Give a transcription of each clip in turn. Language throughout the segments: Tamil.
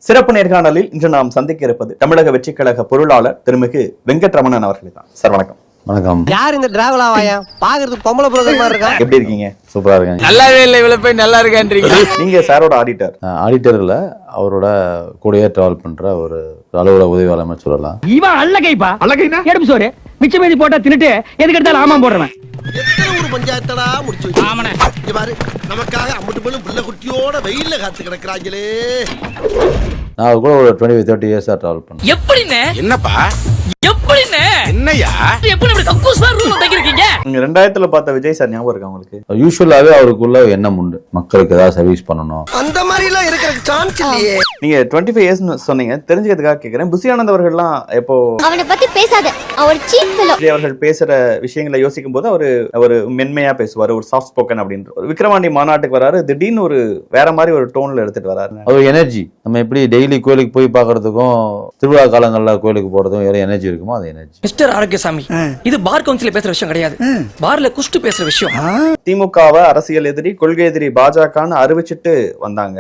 சிறப்பு நேர்காணலில் இன்று நாம் சந்திக்க இருப்பது தமிழக வெற்றி கழக பொருளாளர் திருமிகு வெங்கட்ரமணன் அவர்கள் தான். சார் வணக்கம். வணக்கம். யார் இந்த டிராவல் ஆவாயா? பாக்குறதுக்கு பொம்பளை புரோக்கர் மாதிரி இருக்கா. எப்படி இருக்கீங்க? சூப்பரா இருக்கேன். நல்லாவே இல்லை, இவ்வளவு போய் நல்லா இருக்கேன்றீங்க. நீங்க சாரோட ஆடிட்டர். ஆடிட்டர்ல அவரோட கூடயே டிராவல் பண்ற ஒரு அலுவலக உதவியாளர் சொல்லலாம். இவன் அல்லகைப்பா, அல்லகைனா எடுப்பு சோறு மிச்ச மீதி போட்டா தின்னுட்டு எதுக்கு எடுத்தாலும் ஆமா போடுறவன். எத்தனை ஒரு பஞ்சாயத்தடா முடிச்சு வச்சு. ஆமனே. இங்க பாரு, நமக்காக அம்பட்டு போலும் புள்ள குட்டியோட வெயில்ல காத்து கிடக்குறாங்களே. நான் அவர் கூட ஒரு 25-30 இயர்ஸா டிராவல் பண்ணேன். எப்படினே? என்னப்பா? எப்படினே? என்னையா? எப்படி இப்படி கக்கூஸ் மாதிரி ரூம் தைக்கிறீங்க? நீங்க 2000ல பார்த்த விஜய் சார் ஞாபகம் இருக்கா உங்களுக்கு? யூசுவலாவே அவருக்குள்ள எண்ணம் உண்டு, மக்களுக்கு ஏதாவது சர்வீஸ் பண்ணணும். அந்த மாதிரி எல்லாம் இருக்கிறதுக்கு சான்ஸ் இல்லையே. நீங்க 25 இயர்ஸ் சொன்னீங்க, தெரிஞ்சுக்கிறதுக்காக கேக்குறேன். புசி ஆனந்த் அவர்கள்லாம் எப்போ அவனை பத்தி பேசாத, அவர் சீப் ஃபெலோ. விஜய் அவர்கள் பேசுற விஷயங்களை யோசிக்கும் போது ஒரு மென்மையா பேசுவாரு, ஒரு சாஃப்ட் ஸ்போக்கன் அப்படின்ற. ஒரு விக்ரவாண்டி மாநாட்டுக்கு வராரு, திடீர்னு ஒரு வேற மாதிரி ஒரு டோன்ல எடுத்துட்டு வராரு. அது எனர்ஜி. நம்ம எப்படி டெய்லி கோயிலுக்கு போய் பாக்குறதுக்கும் திருவிழா காலங்கள்ல கோயிலுக்கு போறதுக்கும் வேற எனர்ஜி இருக்குமோ அது எனர்ஜி. மிஸ்டர் ஆரோக்கியசாமி, இது பார் கவுன்சில பேசுற விஷயம் கிடையாது, பார்ல குஷ்டு பேசுற விஷயம். திமுகவை அரசியல் எதிரி, கொள்கை எதிரி பாஜகன்னு அறிவிச்சிட்டு வந்தாங்க.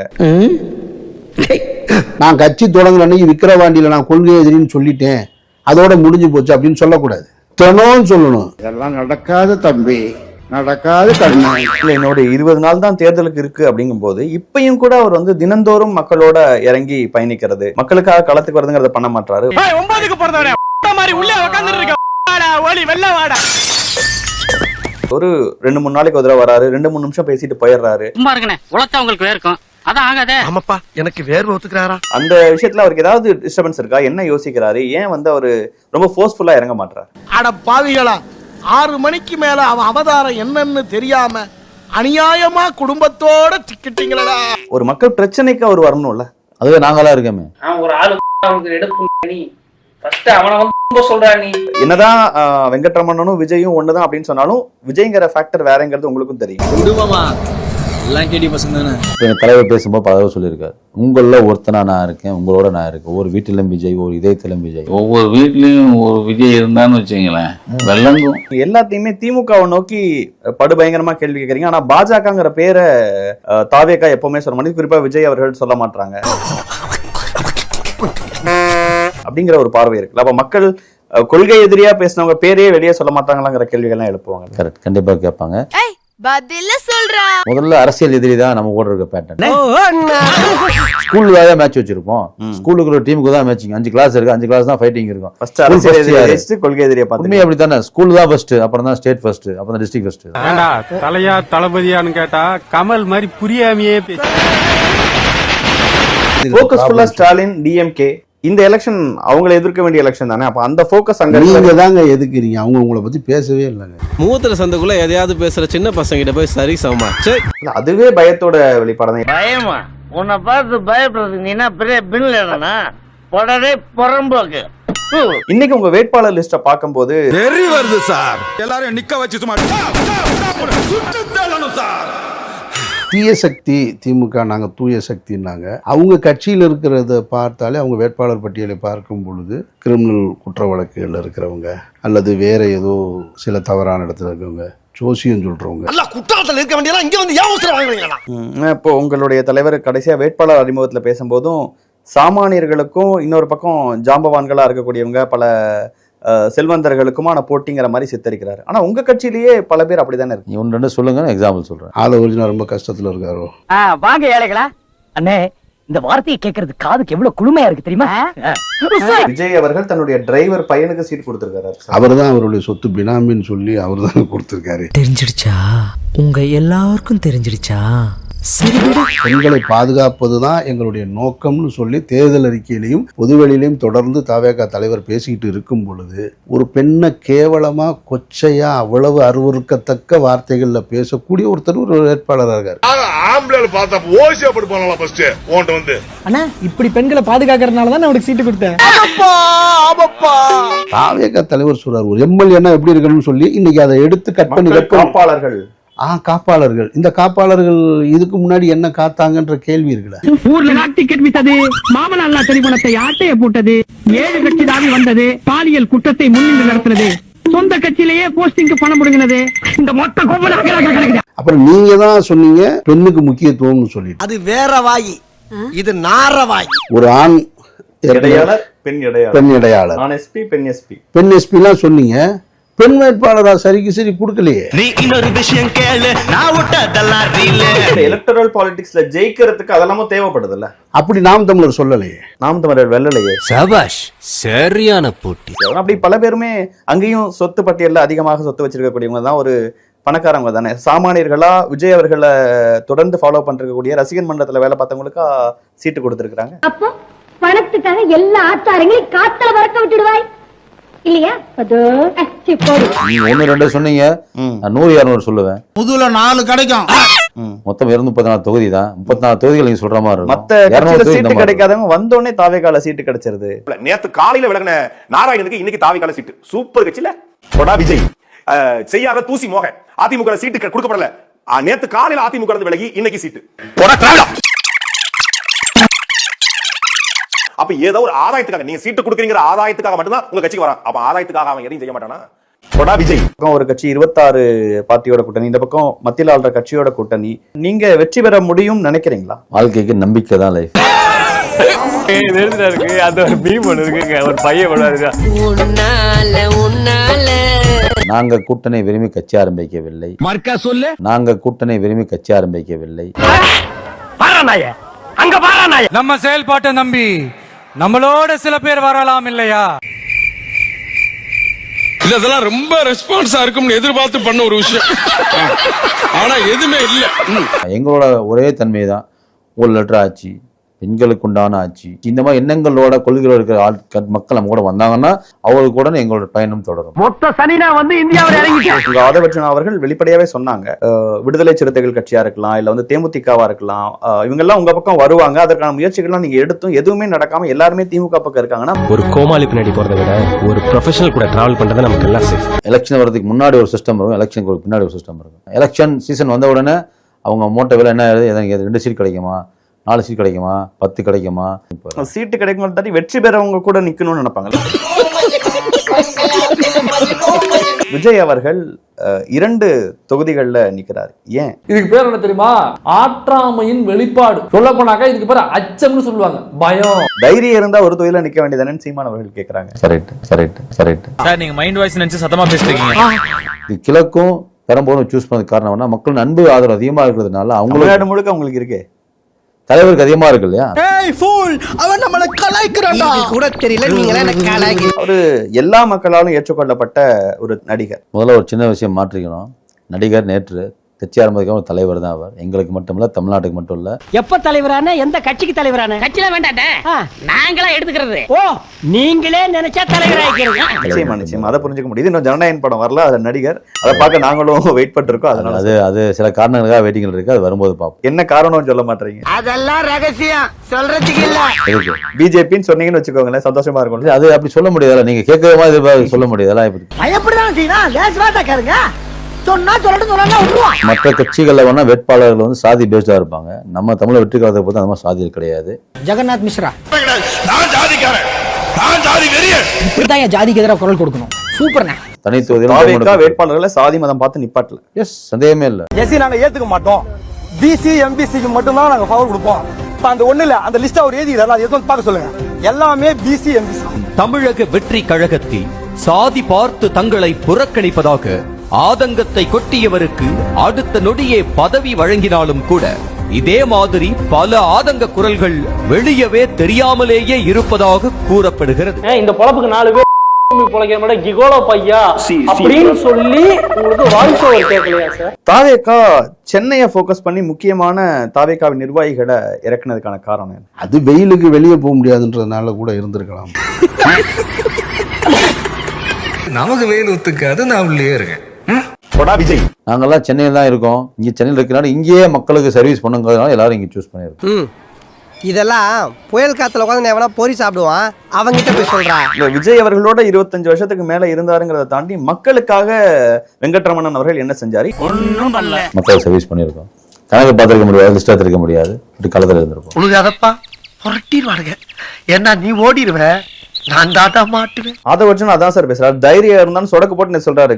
நான் கட்சி தொடங்குற அன்னைக்கு விக்கிரவாண்டியில நான் கொள்கை எதிரின்னு சொல்லிட்டேன், அதோட முடிஞ்சு போச்சு அப்படின்னு சொல்லக்கூடாது, தினமும் சொல்லணும். இதெல்லாம் நடக்காது தம்பி, நடக்காது கண்ணா. இல்ல, என்னோட 20 நாள் தான் தேர்தலுக்கு இருக்கு அப்படிங்கும் போது இப்பயும் கூட அவர் தினந்தோறும் மக்களோட இறங்கி பயணிக்கிறது, மக்களுக்காக களத்துக்கு வருதுங்கிறத பண்ண மாட்டாரு. 9க்கு பிறந்தவனே மாதிரி உள்ளே உட்கார்ந்துட்டு இருக்க. வாடா ஓடி வெல்ல வாடா. ஒரு 2-3 நாளைக்கு ஒரு தடவை வராரு, 2-3 நிமிஷம் பேசிட்டு போயிடுறாரு. சும்மா இருக்கனே, உலகத்தை உங்களுக்கு வேர்க்கும். அதான் ஆகாதே. ஆமாப்பா, எனக்கு வேர்வை ஒத்துக்கிறாரா? அந்த விஷயத்துல அவருக்கு ஏதாவது டிஸ்டர்பன்ஸ் இருக்கா? என்ன யோசிக்கிறாரு? ஏன் அவரு ரொம்ப ஃபோர்ஸ்ஃபுல்லா இறங்க மாட்டாரு? அட பாவிகளா, 6 மணிக்கு மேல அவன் அவதாரம் என்னன்னு தெரியாம அநியாயமா குடும்பத்தோட திக்கிட்டீங்களடா. ஒரு மக்கள் பிரச்சனைக்கு அவர் வரணும்ல. அதுவே நாங்களா இருக்கமே. ஒரு ஆளு அவனுக்கு எடுப்பு நீ ஃபர்ஸ்ட் அவனை ரொம்ப சொல்றா. நீ என்னதான் வெங்கட்ரமணனும் விஜயும் ஒண்ணுதான் அப்படின்னு சொன்னாலும் விஜய்ங்கிற ஃபேக்டர் வேறங்கிறது உங்களுக்கும் தெரியும். குடும்பமா எல்லாம் கேடி பசங்க தானே. எங்க தலைவர் பேசும்போது பல தடவை சொல்லியிருக்காரு, உங்கள ஒருத்தனா நான் இருக்கேன், உங்களோட நான் இருக்கேன். ஒரு வீட்டிலும் விஜய், ஒரு இதயத்திலும் விஜய். ஒவ்வொரு வீட்லயும் ஒரு விஜய் இருந்தான்னு வச்சுங்களேன், வெள்ளங்கும். எல்லாத்தையுமே திமுகவை நோக்கி படுபயங்கரமா கேள்வி கேட்கறீங்க. ஆனா பாஜகங்கிற பேரை தாவேகா எப்பவுமே சொல்ல மாட்டேங்குது, குறிப்பா விஜய் அவர்கள் சொல்ல மாட்டாங்க அப்படிங்கிற ஒரு பார்வை இருக்கு. அப்ப மக்கள் கொள்கை எதிரியா பேசினவங்க பேரே வெளியே சொல்ல மாட்டாங்களாங்கிற கேள்விகள்லாம் எழுப்புவாங்க. கரெக்ட், கண்டிப்பா கேட்பாங்க. பதில சொல்றா. முதல்ல அரசியல் எதிரி தான் நம்ம கூட இருக்க பேட்டர்ன். ஸ்கூல்ல தான் மேட்ச் வச்சிருப்போம், ஸ்கூலுக்கு ஒரு டீமுக்கு தான் மேட்சிங். 5 கிளாஸ் இருக்கு, 5 கிளாஸ் தான் ஃபைட்டிங் இருக்கும். ஃபர்ஸ்ட் அரசியல் எதிரி, கொள்கை எதிரியா பாத்து அப்படி தானே. ஸ்கூல் தான் ஃபர்ஸ்ட், அப்புறம் தான் ஸ்டேட் ஃபர்ஸ்ட், அப்புறம் தான் டிஸ்ட்ரிக்ட் ஃபர்ஸ்ட். ஏண்டா தலையா தளபதியான்னு கேட்டா கமல் மாதிரி புரியாமையே பேச. ஃபோக்கஸ்ஃபுல்லா ஸ்டாலின் டிஎம்கே இந்த எலெக்ஷன் அவங்களை எதிர்க்க வேண்டிய எலெக்ஷன் தானே. அப்ப அந்த ஃபோக்கஸ் அங்க நீங்க தாங்க எதுக்குறீங்க, அவங்க உங்களை பத்தி பேசவே இல்லைங்க. மூத்திர சந்தைக்குள்ள எதையாவது பேசுற சின்ன பசங்க கிட்ட போய் சரி சமமா. அதுவே பயத்தோட வெளிப்பாடு. பயமா? உன்னை பார்த்து பயப்படுறது நீ என்ன பெரிய பின்லேனா உடனே புறம்போக்கு. இன்னைக்கு உங்க வேட்பாளர் லிஸ்ட பார்க்கும்போது வெறி வருது சார். எல்லாரும் நிக்க வச்சு சும்மா சுட்டு தள்ளணும் சார். தீய சக்தி திமுக, நாங்க தூய சக்தின்னாங்க. அவங்க கட்சியில் இருக்கிறத பார்த்தாலே, அவங்க வேட்பாளர் பட்டியலை பார்க்கும் பொழுது கிரிமினல் குற்ற வழக்குகள் இருக்கிறவங்க, அல்லது வேற ஏதோ சில தவறான இடத்துல இருக்கவங்க, ஜோசியம் சொல்றவங்க. நல்லா குற்றாலத்துல இருக்க வேண்டியதா இங்க வந்து ஏன் வாங்குறீங்களா? இப்போ உங்களுடைய தலைவர் கடைசியா வேட்பாளர் அறிமுகத்துல பேசும்போதும் சாமானியர்களுக்கும் இன்னொரு பக்கம் ஜாம்பவான்களா இருக்கக்கூடியவங்க பல செல்வந்தர்களுக்குமான போட்டிங்கிற மாதிரி சித்தரிக்கிறாரு. ஆனா உங்க கட்சியிலேயே பல பேர் அப்படித்தானே இருக்கு. ஒன்று ரெண்டு சொல்லுங்க, எக்ஸாம்பிள் சொல்றேன். ஆள ஒரிஜினல் ரொம்ப கஷ்டத்துல இருக்காரோ. வாங்க ஏழைகளா. அண்ணே, இந்த வார்த்தையை கேட்கறது காதுக்கு எவ்வளவு குளுமையா இருக்கு தெரியுமா? விஜய் அவர்கள் தன்னுடைய டிரைவர் பையனுக்கு சீட் கொடுத்திருக்காரு. அவர் தான் அவருடைய சொத்து பினாமின்னு சொல்லி அவர் தான் கொடுத்திருக்காரு. தெரிஞ்சிடுச்சா? உங்க எல்லாருக்கும் தெரிஞ்சிடுச்சா? பெண்களை பாதுகாப்பது தான் எங்களுடைய நோக்கம்னு சொல்லி தேர்தல் அறிக்கையிலையும் பொதுவெளியிலையும் தொடர்ந்து தாவேகா தலைவர் பேசிக்கிட்டு இருக்கும் பொழுது, ஒரு பெண்ணை கேவலமா கொச்சையா அவ்வளவு அருவருக்கத்தக்க வார்த்தைகள்ல பேசக்கூடிய ஒருத்தர் ஒரு வேட்பாளராக இருக்காரு. அண்ணா, இப்படி பெண்களை பாதுகாக்கிறதுனால தான் அவருக்கு சீட்டு கொடுத்தேன். தாவேகா தலைவர் சொல்றாரு, ஒரு எம்எல்ஏன்னா எப்படி இருக்கணும்னு சொல்லி இன்னைக்கு அதை எடுத்து கட் பண்ணி காப்பாளர்கள். காப்பாளர்கள். இந்த காப்பாளர்கள் இதுக்கு முன்னாடி என்ன காத்தாங்கன்ற கேள்வி இருக்குல்ல. ஊர்ல டிக்கெட் வித்தது, மாமனார் தெரிமணத்தை ஆட்டைய போட்டது, 7 கட்சி தாவி வந்தது, பாலியல் குற்றத்தை முன்னின்று நடத்துறது, சொந்த கட்சியிலேயே போஸ்டிங்க்கு பணம் முடுங்கினது, இந்த மொத்த கோபம். அப்புறம் நீங்க தான் சொன்னீங்க பெண்ணுக்கு முக்கியத்துவம்னு சொல்லிட்டு. அது வேற வாயி. இது நாரவாய். ஒரு ஆண் இடையாளர், பெண் இடையாளர், பெண் இடையாளர், ஆண் எஸ்பி, பெண் எஸ்பி, பெண் எஸ்பிலாம் சொன்னீங்க. பெண் வேட்பாளரா சரிக்கு சரி கொடுக்கலையே. நீ இன்னொரு விஷயம் கேளு, நான் விட்டதெல்லாம் ரீல். எலக்டரல் பாலிடிக்ஸ்ல ஜெயிக்கிறதுக்கு அதெல்லாம் தேவைப்படுதுல்ல. அப்படி நாம் தமிழர் சொல்லலையே. நாம் தமிழர் வெல்லலையே. சபாஷ், சரியான போட்டி. அப்படி பல பேருமே அங்கேயும் சொத்து பட்டியல்ல அதிகமாக சொத்து வச்சிருக்கக்கூடியவங்க தான் ஒரு பணக்காரங்க தானே. சாமானியர்களா விஜய் அவர்களை தொடர்ந்து ஃபாலோ பண்றக்கூடிய ரசிகன் மன்றத்துல வேலை பார்த்தவங்களுக்கா சீட்டு கொடுத்திருக்காங்க. அப்போ பணத்துக்காக எல்லா ஆச்சாரங்களையும் காத்தல வரக்க விட்டுடுவாய் இல்லையா? நீ 1 2 சொன்னீங்க, நான் 100 200 சொல்லுவேன். புதுல 4 கிடைக்கும். மொத்தம் 234 தொகுதி தான். 34 தொகுதிகள் நீங்க சொல்ற மாதிரி இருக்கும். மத்த கட்சியில சீட்டு கிடைக்காதவங்க வந்தோடனே தாவேகால சீட்டு கிடைச்சிருது. நேத்து காலையில விலகின நாராயணனுக்கு இன்னைக்கு தாவிக்கால சீட்டு. சூப்பர் கட்சியில கொடா விஜய் செய்யாத தூசி மோக அதிமுக சீட்டு கொடுக்கப்படல. நேத்து காலையில அதிமுக இருந்து விலகி இன்னைக்கு சீட்டு. அப்ப ஏதோ ஒரு ஆதாயத்துக்காக நீங்க சீட்டு கொடுக்குறீங்கிற ஆதாயத்துக்காக மட்டும்தான் உங்க கட்சிக்கு வரான். அப்ப ஆதாயத்துக்காக அவன் எதையும் செய்ய மாட்டானா? கொடா விஜய் ஒரு கட்சி 26 பார்ட்டியோட கூட்டணி, இந்த பக்கம் மத்தியில் ஆள்ற கட்சியோட கூட்டணி. நீங்க வெற்றி பெற முடியும் நினைக்கிறீங்களா? வாழ்க்கைக்கு நம்பிக்கை தான் லைஃப். நாங்க கூட்டணி விரும்பி கட்சி ஆரம்பிக்கவில்லை. நாங்க கூட்டணி விரும்பி கட்சி ஆரம்பிக்கவில்லை. நம்ம செயல்பாட்டை நம்பி நம்மளோட சில பேர் வரலாம் இல்லையா? இதெல்லாம் ரொம்ப ரெஸ்பான்ஸா இருக்கும்னு எதிர்பார்த்து பண்ண ஒரு விஷயம். ஆனா எதுவுமே இல்ல. எங்களோட ஒரே தன்மை தான் ஒரு லெட்டர் ஆச்சு, பெண்களுக்கு உண்டான ஆட்சி. இந்த மாதிரி எண்ணங்களோட கொள்கையோட இருக்கிற மக்கள் நம்ம கூட வந்தாங்கன்னா அவங்களுக்கு கூட எங்களோட பயணம் தொடரும். மொத்த சனினா வந்து இந்தியாவில் இறங்கிச்சு. ஆதவர்ஜன் அவர்கள் வெளிப்படையாவே சொன்னாங்க, விடுதலை சிறுத்தைகள் கட்சியா இருக்கலாம், இல்ல வந்து தேமுதிகவா இருக்கலாம், இவங்க எல்லாம் உங்க பக்கம் வருவாங்க, அதற்கான முயற்சிகள்லாம் நீங்க எடுத்தும் எதுவுமே நடக்காம எல்லாருமே திமுக பக்கம் இருக்காங்கன்னா ஒரு கோமாளி பின்னாடி போறதை விட ஒரு ப்ரொஃபஷனல் கூட டிராவல் பண்றது நமக்கு எல்லாம் சேஃப். எலெக்ஷன் வரதுக்கு முன்னாடி ஒரு சிஸ்டம் இருக்கும், எலெக்ஷனுக்கு பின்னாடி ஒரு சிஸ்டம் இருக்கும். எலெக்ஷன் சீசன் வந்த உடனே அவங்க மோட்டோ வேலை என்ன ஆகுது, எனக்கு 2 சீட் கிடைக்குமா, 4 சீட் கிடைக்குமா, 10 கிடைக்குமா, சீட்டு கிடைக்கும் தாண்டி வெற்றி பெறவங்க கூட நிக்கணும்னு நினைப்பாங்க. விஜய் அவர்கள் 2 தொகுதிகள்ல நிக்கிறாரு. ஏன்? இதுக்கு பேர் என்ன தெரியுமா? ஆற்றாமையின் வெளிப்பாடு. சொல்ல போனாக்கா இதுக்கு பேர் அச்சம்னு சொல்லுவாங்க, பயம். தைரியம் இருந்தா ஒரு தொகுதியில நிக்க வேண்டியதானே சீமான் அவர்கள் கேக்குறாங்க. சார் நீங்க மைண்ட் வாய்ஸ் நினைச்சு சத்தமா பேசுறீங்க. இது கிழக்கும் பெரம்பலூரும் சூஸ் பண்ணது காரணம்னா மக்கள் அன்பு ஆதரவு அதிகமா இருக்கிறதுனால அவங்க முழுக்க அவங்களுக்கு இருக்கு, தலைவருக்கு அதிகமா இருக்கு இல்லையா? அவன் நம்மள கலாய்க்கிறான்டா. கூட தெரியல நீங்களே என்ன கலாய்க்கிறீங்க. அவரு எல்லா மக்களாலும் ஏற்றுக்கொள்ளப்பட்ட ஒரு நடிகர். முதல்ல ஒரு சின்ன விஷயம் மாற்றிக்கணும். நடிகர் நேற்று கட்சி ஆரம்பிக்க ஒரு தலைவர் தான் அவர். எங்களுக்கு மட்டும் இல்ல, தமிழ்நாட்டுக்கு மட்டும் இல்ல. எப்ப தலைவரான, எந்த கட்சிக்கு தலைவரான? கட்சியில வேண்டாட்ட நாங்களா எடுத்துக்கிறது. ஓ, நீங்களே நினைச்சா தலைவராகிறீங்க. நிச்சயமா அதை புரிஞ்சுக்க முடியுது. இன்னும் ஜனநாயகன் படம் வரல, அது நடிகர், அதை பார்க்க நாங்களும் வெயிட் பண்ணிருக்கோம். அதனால அது சில காரணங்களுக்காக வெயிட்டிங் இருக்கு, அது வரும்போது பார்ப்போம். என்ன காரணம்னு சொல்ல மாட்டீங்க? அதெல்லாம் ரகசியம், சொல்றதுக்கு இல்ல. பிஜேபின்னு சொன்னீங்கன்னு வச்சுக்கோங்களேன், சந்தோஷமா இருக்கும். அது அப்படி சொல்ல முடியாதுல்ல, நீங்க கேட்கற மாதிரி சொல்ல முடியாதுல்ல. பயப்படலாம் செய்யணும், லேசுவாட்டா கேளுங்க. சொன்னா சொல்லட்டும், சொன்னா விட்டுருவான். மற்ற கட்சிகள்ல வேணா வேட்பாளர்கள் வந்து சாதி பேஸ்டா இருப்பாங்க. நம்ம தமிழ் வெற்றி கழகத்தை பொறுத்து அந்த மாதிரி சாதிகள் கிடையாது. ஜெகநாத் மிஸ்ரா நான் ஜாதிக்காரன், நான் ஜாதி வெறியன். இப்படிதான் ஜாதிக்கு எதிராக குரல் கொடுக்கணும். சூப்பர்ண்ணே. தனித்துவ வேட்பாளர்களை சாதி மதம் பார்த்து நிப்பாட்டல. எஸ், சந்தேகமே இல்ல. எஸ்சி நாங்க ஏத்துக்க மாட்டோம், பிசி எம்பிசிக்கு மட்டும் தான் நாங்க பவர் கொடுப்போம். அந்த ஒண்ணு இல்ல, அந்த லிஸ்ட் அவர் எழுதிக்கிறாரு, அது எதுவும் பார்க்க சொல்லுங்க. எல்லாமே பிசி எம்பிசி. தமிழக வெற்றி கழகத்தில் சாதி பார்த்து தங்களை புறக்கணிப்பதாக ஆதங்கத்தை கொட்டியவருக்கு அடுத்த நொடியே பதவி வழங்கினாலும் கூட இதே மாதிரி பல ஆதங்க குரல்கள் வெளியவே தெரியாமலேயே இருப்பதாக கூறப்படுகிறது. இந்த பொழப்புக்கு 4 பேர் பொழைக்கிற மாதிரி கிகோலோ பையா அப்படின்னு சொல்லி உங்களுக்கு வாய்ஸ் ஓவர் கேட்கலையா சார்? தாவேகா சென்னையை ஃபோக்கஸ் பண்ணி முக்கியமான தாவேகாவின் நிர்வாகிகளை இறக்குனதுக்கான காரணம் அது வெயிலுக்கு வெளியே போக முடியாதுன்றதுனால கூட இருந்திருக்கலாம். நமக்கு வெயில் ஒத்துக்காது, நான் உள்ளே இருக்கேன். விஜய் நாங்கெல்லாம் சென்னையில் தான் இருக்கோம். இங்க சென்னையில் இருக்கிறனால இங்கேயே மக்களுக்கு சர்வீஸ் பண்ணுங்கிறதுனால எல்லாரும் இங்க சூஸ் பண்ணிருக்கோம். இதெல்லாம் புயல் காத்துல உட்காந்து எவனா பொறி சாப்பிடுவான், அவங்கிட்ட போய் சொல்றான். விஜய் அவர்களோட 25 வருஷத்துக்கு மேல இருந்தாருங்கிறத தாண்டி மக்களுக்காக வெங்கட்ரமணன் அவர்கள் என்ன செஞ்சாரு? ஒண்ணும் பண்ணல. மக்கள் சர்வீஸ் பண்ணிருக்கோம். கணக்கு பார்த்திருக்க முடியாது, லிஸ்ட் எடுத்திருக்க முடியாது, இப்படி களத்துல இருந்திருக்கும். உனக்கு அதப்பா புரட்டிடுவானுங்க. ஏன்னா நீ ஓடிடுவ, நான் தாத்தா மாட்டுவேன். ஆதவர்ஜன் அதான் சார் பேசுறாரு. தைரியம் இருந்தாலும் சொடக்கு போட்டு சொல்றாரு.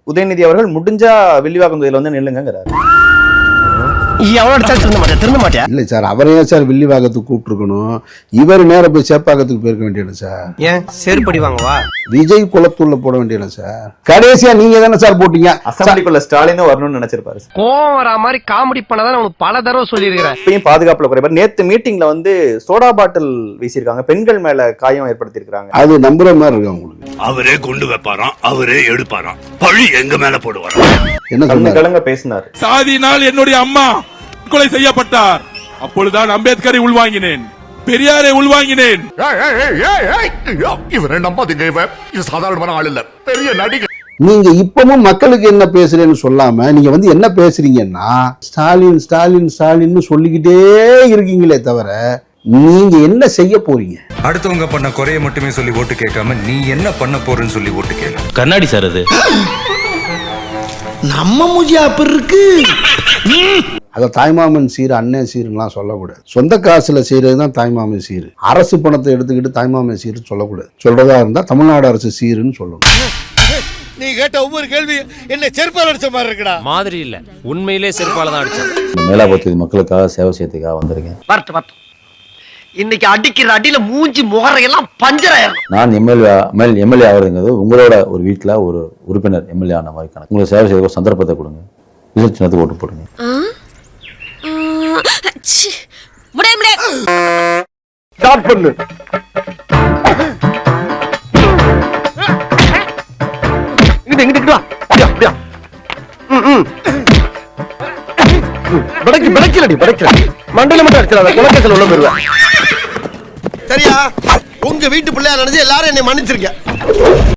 உதயநிதி அவர்கள் முடிஞ்சா வில்லிவாக்கம் தொகுதியில வந்து நில்லுங்கிறாரு. எவ்வளவு அடிச்சாலும் திருந்த மாட்டியா இல்லை சார், அவரையே சார் வில்லிவாக்கத்துக்கு கூப்பிட்டுருக்கணும். இவர் நேரம் போய் சேப்பாக்கத்துக்கு போயிருக்க வேண்டியது சார். ஏன் செருப்படி வாங்கவா? விஜய் குளத்தூர்ல போட வேண்டியது சார். கடைசியா நீங்க தானே சார் போட்டீங்க. அசம்பிளிக்குள்ள ஸ்டாலினும் வரணும்னு நினைச்சிருப்பாரு. கோவம் வரா மாதிரி காமெடி பண்ணதான் உனக்கு பல தடவை சொல்லியிருக்கிறேன். இப்பயும் பாதுகாப்புல குறைபாடு. நேத்து மீட்டிங்ல வந்து சோடா பாட்டில் வீசியிருக்காங்க, பெண்கள் மேல காயம் ஏற்படுத்தியிருக்காங்க. அது நம்புற மாதிரி இருக்கு உங்களுக்கு. அவரே கொண்டு வைப்பாராம், அவரே எடுப்பாராம், பழி எங்க மேல போடுவார். என்ன சொன்னாரு? கலங்க பேசினார். சாதியினால் என்னுடைய அம்மா கொலை செய்யப்பட்டார். அப்பொழுதுதான் அம்பேத்கரை உள்வாங்கினேன், பெரியாரை உள்வாங்கினேன். இவரை நம்பாதீங்க, இது சாதாரணமான ஆள் இல்ல, பெரிய நடிகர். நீங்க இப்பவும் மக்களுக்கு என்ன பேசுறேன்னு சொல்லாம நீங்க வந்து என்ன பேசுறீங்கன்னா ஸ்டாலின் ஸ்டாலின் ஸ்டாலின் சொல்லிக்கிட்டே இருக்கீங்களே தவிர நீங்க என்ன செய்ய போறீங்க? அடுத்தவங்க பண்ண குறைய மட்டுமே சொல்லி ஓட்டு கேட்காம நீ என்ன பண்ண போறன்னு சொல்லி ஓட்டு கேட்கலாம். கண்ணாடி சார் அது. நம்ம மூஞ்சி அப்படி இருக்கு. அத தாய்மாமன் சீர் அண்ணன் சீருலாம் சொல்லக்கூடாது. சொந்த காசுல செய்யறதுதான் தாய்மாமன் சீரு. அரசு பணத்தை எடுத்துக்கிட்டு தாய்மாமன் சீரு சொல்லக்கூடாது. சொல்றதா இருந்தா தமிழ்நாடு அரசு சீருன்னு சொல்லணும். நீ கேட்ட ஒவ்வொரு கேள்வி என்ன செருப்பால் அடிச்ச மாதிரி இருக்குடா. மாதிரி இல்ல, உண்மையிலே செருப்பால தான் அடிச்சேன். மேலாபத்து மக்களுக்காக சேவை செய்யறதுக்காக வந்திருக்கேன். பார்த்து இன்னைக்கு அடிக்கிற அடியில மூஞ்சி முகரையெல்லாம் பஞ்சராயிரும். நான் எம்எல்ஏ ஆகுறதுங்கிறது உங்களோட ஒரு வீட்டில் ஒரு உறுப்பினர் எம்எல்ஏ ஆன மாதிரி கணக்கு. உங்களுக்கு சேவை செய்ய ஒரு சந்தர்ப்பத்தை கொடுங்க, ரிசல்ட் சின்னத்துக்கு ஓட்டு போடுங்க. ஸ்டார்ட் பண்ணு. இங்கிட்டு வா. அப்படியா படைக்கலடி மண்டையில மட்டும் அடிச்சிடாத, குலக்கேசல் உள்ள போயிருவேன். சரியா? உங்க வீட்டு பிள்ளையா நினைச்சு எல்லாரும் என்னை மன்னிச்சிருக்க.